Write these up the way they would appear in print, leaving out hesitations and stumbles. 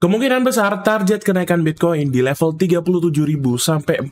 Kemungkinan besar target kenaikan Bitcoin di level 37.000 sampai 40.000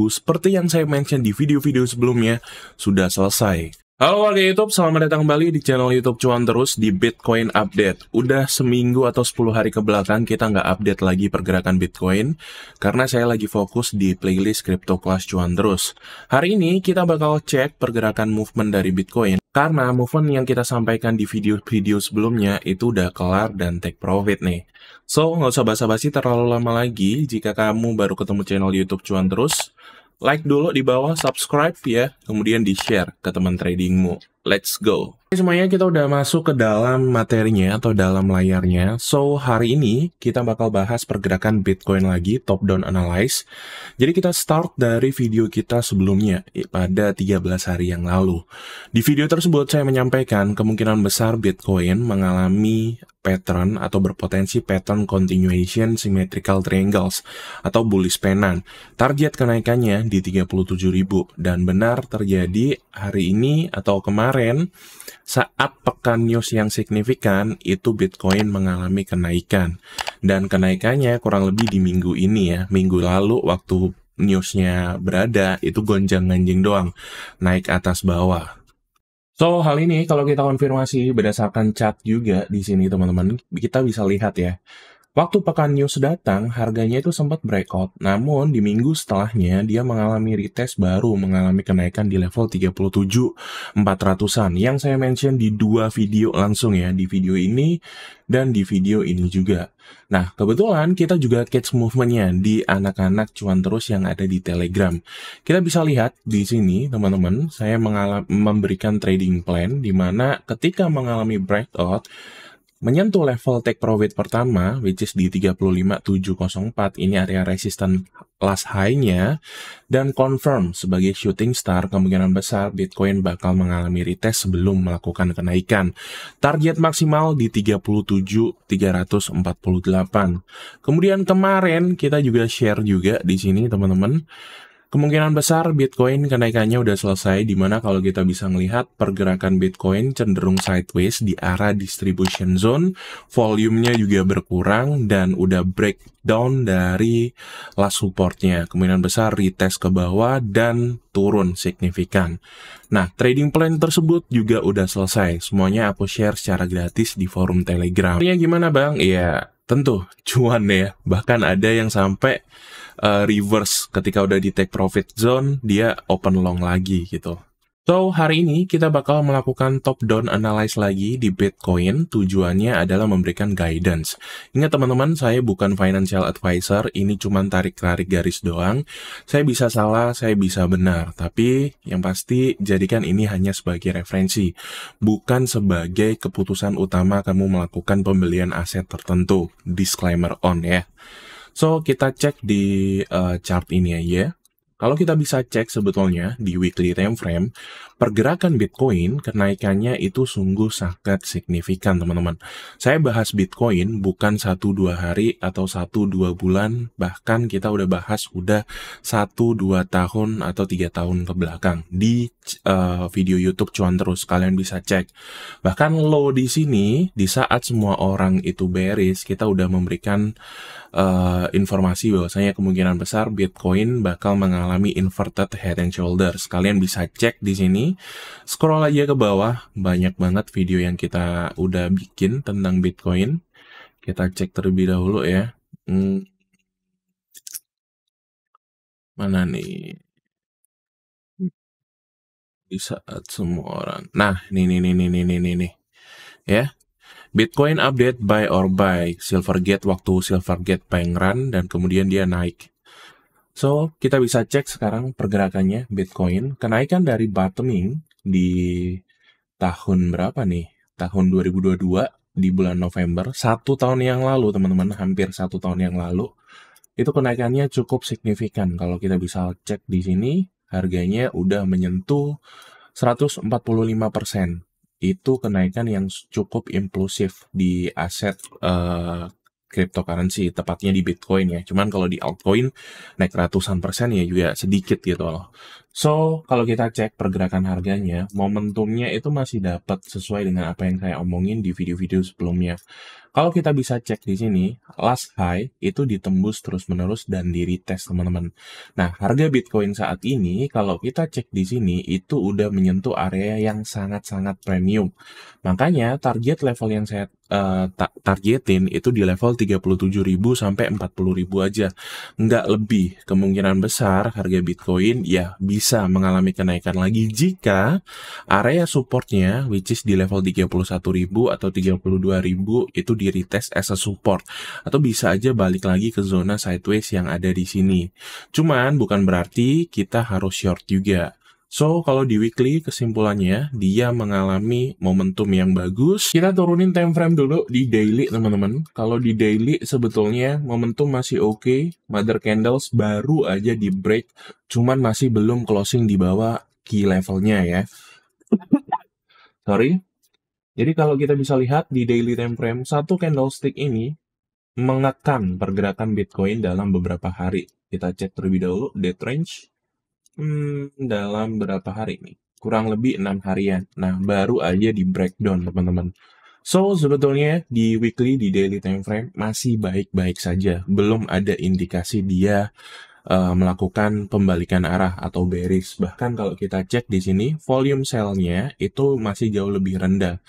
seperti yang saya mention di video-video sebelumnya sudah selesai. Halo warga YouTube, selamat datang kembali di channel YouTube Cuan Terus di Bitcoin Update. Udah seminggu atau 10 hari ke belakang kita nggak update lagi pergerakan Bitcoin karena saya lagi fokus di playlist Crypto Class Cuan Terus. Hari ini kita bakal cek pergerakan movement dari Bitcoin karena movement yang kita sampaikan di video-video sebelumnya itu udah kelar dan take profit nih. So, nggak usah basa-basi terlalu lama lagi. Jika kamu baru ketemu channel YouTube Cuan Terus, like dulu di bawah, subscribe ya, kemudian di-share ke teman tradingmu. Let's go! Semuanya kita udah masuk ke dalam materinya atau dalam layarnya. So, hari ini kita bakal bahas pergerakan Bitcoin lagi, top down analyze. Jadi kita start dari video kita sebelumnya, pada 13 hari yang lalu. Di video tersebut saya menyampaikan kemungkinan besar Bitcoin mengalami pattern atau berpotensi pattern continuation symmetrical triangles atau bullish pennant. Target kenaikannya di 37.000 dan benar terjadi hari ini atau kemarin. Saat pekan news yang signifikan, itu Bitcoin mengalami kenaikan. Dan kenaikannya kurang lebih di minggu ini ya. Minggu lalu waktu newsnya berada, itu gonjang-ganjing doang. Naik atas bawah. So, hal ini kalau kita konfirmasi berdasarkan chart juga di sini teman-teman, kita bisa lihat ya. Waktu pekan news datang, harganya itu sempat breakout, namun di minggu setelahnya dia mengalami retest baru, mengalami kenaikan di level 37.400-an, yang saya mention di dua video langsung ya, di video ini dan di video ini juga. Nah, kebetulan kita juga catch movement-nya di anak-anak cuan terus yang ada di Telegram. Kita bisa lihat di sini, teman-teman, saya memberikan trading plan, di mana ketika mengalami breakout, menyentuh level take profit pertama, which is di 35.704, ini area resistance last high-nya, dan confirm sebagai shooting star, kemungkinan besar Bitcoin bakal mengalami retest sebelum melakukan kenaikan. Target maksimal di 37.348. Kemudian kemarin kita juga share juga di sini teman-teman, kemungkinan besar Bitcoin kenaikannya udah selesai, dimana kalau kita bisa melihat pergerakan Bitcoin cenderung sideways di arah distribution zone, volumenya juga berkurang dan udah breakdown dari last supportnya. Kemungkinan besar retest ke bawah dan turun signifikan. Nah, trading plan tersebut juga udah selesai. Semuanya aku share secara gratis di forum Telegram. Ini gimana bang? Iya, tentu cuan ya. Bahkan ada yang sampai reverse ketika udah di take profit zone, dia open long lagi gitu. So, hari ini kita bakal melakukan top down analyze lagi di Bitcoin. Tujuannya adalah memberikan guidance. Ingat teman-teman, saya bukan financial advisor, ini cuma tarik-tarik garis doang. Saya bisa salah, saya bisa benar. Tapi yang pasti jadikan ini hanya sebagai referensi, bukan sebagai keputusan utama kamu melakukan pembelian aset tertentu. Disclaimer on ya. So, kita cek di chart ini aja. Kalau kita bisa cek sebetulnya di weekly time frame, pergerakan Bitcoin kenaikannya itu sungguh sangat signifikan teman-teman. Saya bahas Bitcoin bukan 1-2 hari atau 1-2 bulan, bahkan kita udah bahas udah 1-2 tahun atau 3 tahun ke belakang di video YouTube Cuan Terus, kalian bisa cek. Bahkan low di sini, di saat semua orang itu bearish, kita udah memberikan informasi bahwasanya kemungkinan besar Bitcoin bakal mengalami inverted head and shoulders. Kalian bisa cek di sini, scroll aja ke bawah, banyak banget video yang kita udah bikin tentang Bitcoin. Kita cek terlebih dahulu ya. Mana nih? Di saat semua orang. Nah, nih. Ya. Bitcoin update buy or buy, Silvergate waktu Silvergate bank run dan kemudian dia naik. So, kita bisa cek sekarang pergerakannya Bitcoin. Kenaikan dari bottoming di tahun berapa nih? Tahun 2022 di bulan November, 1 tahun yang lalu teman-teman, hampir 1 tahun yang lalu. Itu kenaikannya cukup signifikan. Kalau kita bisa cek di sini, harganya udah menyentuh 145%. Itu kenaikan yang cukup impulsif di aset cryptocurrency, tepatnya di Bitcoin ya. Cuman kalau di altcoin naik ratusan persen ya juga sedikit gitu loh. So, kalau kita cek pergerakan harganya, momentumnya itu masih dapat sesuai dengan apa yang saya omongin di video-video sebelumnya. Kalau kita bisa cek di sini, last high itu ditembus terus-menerus dan di-retest, teman-teman. Nah, harga Bitcoin saat ini, kalau kita cek di sini, itu udah menyentuh area yang sangat-sangat premium. Makanya, target level yang saya targetin itu di level 37.000 sampai 40.000 aja. Nggak lebih. Kemungkinan besar harga Bitcoin ya bisa mengalami kenaikan lagi jika area supportnya, which is di level 31.000 atau 32.000 itu di retest as a support. Atau bisa aja balik lagi ke zona sideways yang ada di sini. Cuman bukan berarti kita harus short juga. So, kalau di weekly kesimpulannya, dia mengalami momentum yang bagus. Kita turunin time frame dulu di daily, teman-teman. Kalau di daily sebetulnya momentum masih oke. Mother candles baru aja di break, cuman masih belum closing di bawah key levelnya ya. Sorry. Jadi kalau kita bisa lihat di daily time frame, satu candlestick ini mengekang pergerakan Bitcoin dalam beberapa hari. Kita cek terlebih dahulu, dead range. Dalam berapa hari nih? Kurang lebih 6 harian. Nah, baru aja di breakdown, teman-teman. So, sebetulnya di weekly, di daily time frame masih baik-baik saja. Belum ada indikasi dia melakukan pembalikan arah atau bearish. Bahkan kalau kita cek di sini, volume sell-nya itu masih jauh lebih rendah.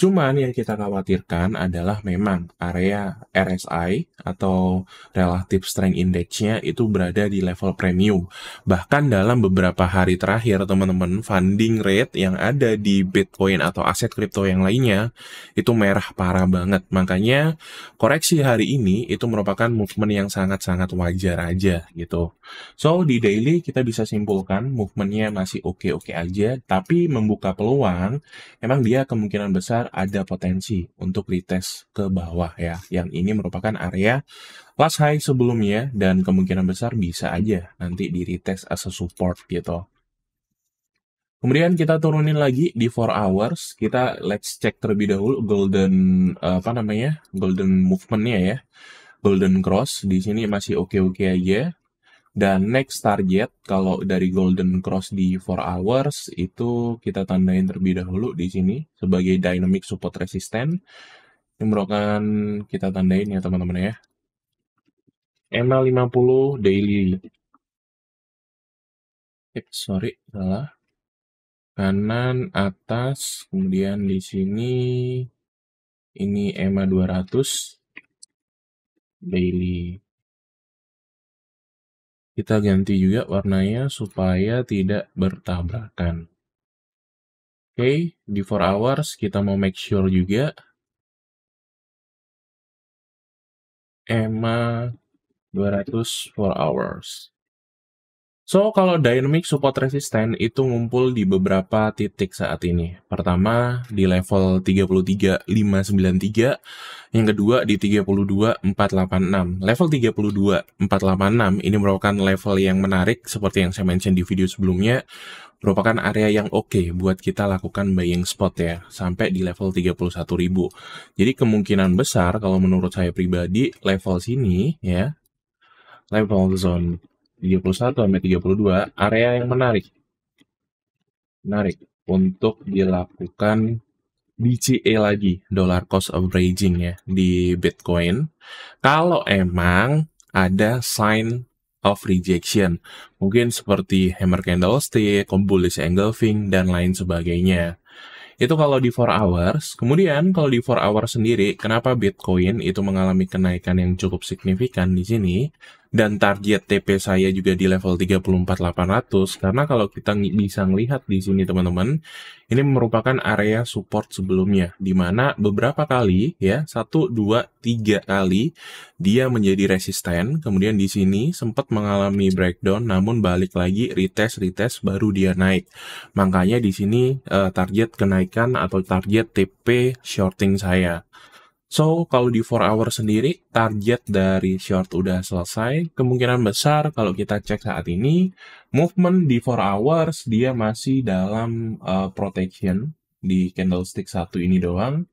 Cuman yang kita khawatirkan adalah memang area RSI atau Relative Strength Index-nya itu berada di level premium. Bahkan dalam beberapa hari terakhir, teman-teman, funding rate yang ada di Bitcoin atau aset kripto yang lainnya itu merah parah banget. Makanya koreksi hari ini itu merupakan movement yang sangat-sangat wajar aja gitu. So, di daily kita bisa simpulkan movementnya masih oke-oke aja, tapi membuka peluang, emang dia kemungkinan besar ada potensi untuk retest ke bawah ya. Yang ini merupakan area last high sebelumnya dan kemungkinan besar bisa aja nanti di retest as a support gitu. Kemudian kita turunin lagi di 4 hours, kita let's check terlebih dahulu golden golden movementnya ya. Golden cross di sini masih oke-oke aja. Dan next target kalau dari golden cross di 4 hours itu kita tandain terlebih dahulu di sini sebagai dynamic support resistant. Ini merupakan kita tandain ya teman-teman ya. MA50 daily. Sorry, salah. Kanan atas, kemudian di sini ini EMA 200 daily. Kita ganti juga warnanya supaya tidak bertabrakan. Oke, di 4 hours kita mau make sure juga EMA 200 4 hours. So, kalau dynamic support resistant itu ngumpul di beberapa titik saat ini. Pertama, di level 33.593. Yang kedua, di 32.486. Level 32.486 ini merupakan level yang menarik, seperti yang saya mention di video sebelumnya. Merupakan area yang oke buat kita lakukan buying spot ya, sampai di level 31.000. Jadi kemungkinan besar, kalau menurut saya pribadi, level sini ya, level zone 31 sampai 32 area yang menarik untuk dilakukan DCA lagi, dollar cost averaging ya di Bitcoin. Kalau emang ada sign of rejection, mungkin seperti hammer candlestick, bullish engulfing dan lain sebagainya. Itu kalau di 4 hours. Kemudian kalau di 4 hours sendiri, kenapa Bitcoin itu mengalami kenaikan yang cukup signifikan di sini? Dan target TP saya juga di level 34.800 karena kalau kita bisa melihat di sini teman-teman, ini merupakan area support sebelumnya di mana beberapa kali ya, 1 2 3 kali dia menjadi resisten, kemudian di sini sempat mengalami breakdown namun balik lagi retest baru dia naik. Makanya di sini target kenaikan atau target TP shorting saya. So, kalau di 4 hour sendiri, target dari short udah selesai. Kemungkinan besar kalau kita cek saat ini, movement di 4 hours dia masih dalam protection di candlestick satu ini doang.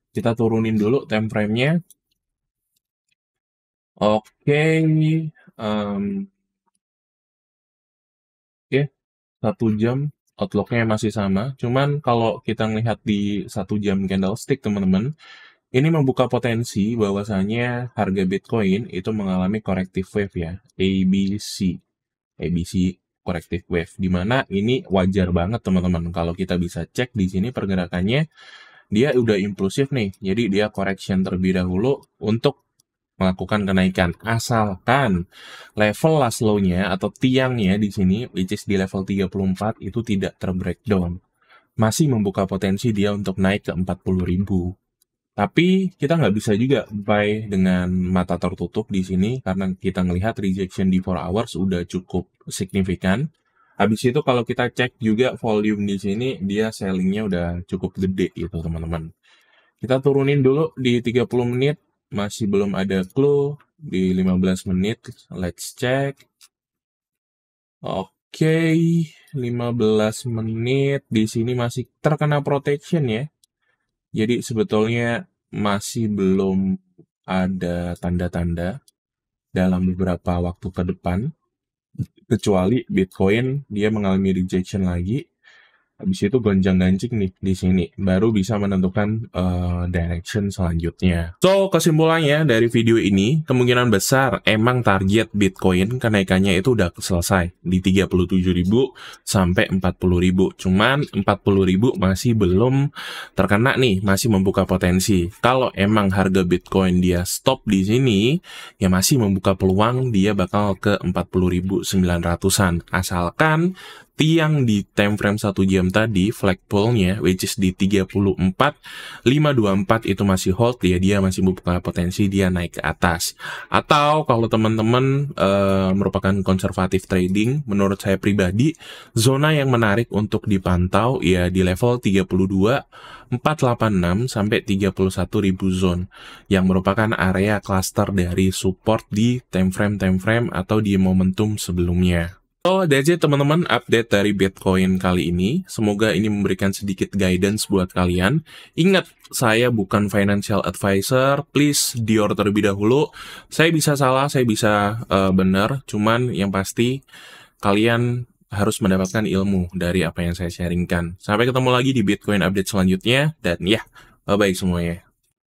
Kita turunin dulu time frame-nya. Oke, 1 jam outlook-nya masih sama. Cuman kalau kita ngelihat di 1 jam candlestick teman-teman, ini membuka potensi bahwasanya harga Bitcoin itu mengalami corrective wave ya, ABC corrective wave, di mana ini wajar banget teman-teman. Kalau kita bisa cek di sini pergerakannya, dia udah impulsif nih, jadi dia correction terlebih dahulu untuk melakukan kenaikan. Asalkan level last low-nya atau tiangnya di sini, which is di level 34, itu tidak terbreakdown. Masih membuka potensi dia untuk naik ke 40.000. Tapi kita nggak bisa juga buy dengan mata tertutup di sini karena kita melihat rejection di 4 hours udah cukup signifikan. Habis itu kalau kita cek juga volume di sini, dia sellingnya udah cukup gede gitu teman-teman. Kita turunin dulu di 30 menit, masih belum ada clue. Di 15 menit, let's check. Oke, 15 menit di sini masih terkena protection ya. Jadi sebetulnya masih belum ada tanda-tanda dalam beberapa waktu ke depan, kecuali Bitcoin dia mengalami rejection lagi. Habis itu gonjang-ganjing nih di sini, baru bisa menentukan direction selanjutnya. So, kesimpulannya dari video ini, kemungkinan besar emang target Bitcoin kenaikannya itu udah selesai di 37.000 sampai 40.000. Cuman 40.000 masih belum terkena nih, masih membuka potensi. Kalau emang harga Bitcoin dia stop di sini, ya masih membuka peluang dia bakal ke 40.900-an. Asalkan tiang di time frame 1 jam tadi, flagpole-nya, which is di 34.524 itu masih hold, ya dia masih membuka potensi dia naik ke atas. Atau kalau teman-teman merupakan konservatif trading, menurut saya pribadi, zona yang menarik untuk dipantau ya di level 32.486 sampai 31.000 zone, yang merupakan area cluster dari support di time frame atau di momentum sebelumnya. So, that's it teman-teman, update dari Bitcoin kali ini. Semoga ini memberikan sedikit guidance buat kalian. Ingat, saya bukan financial advisor. Please dior terlebih dahulu. Saya bisa salah, saya bisa benar. Cuman yang pasti, kalian harus mendapatkan ilmu dari apa yang saya sharingkan. Sampai ketemu lagi di Bitcoin update selanjutnya. Dan ya, bye-bye semuanya.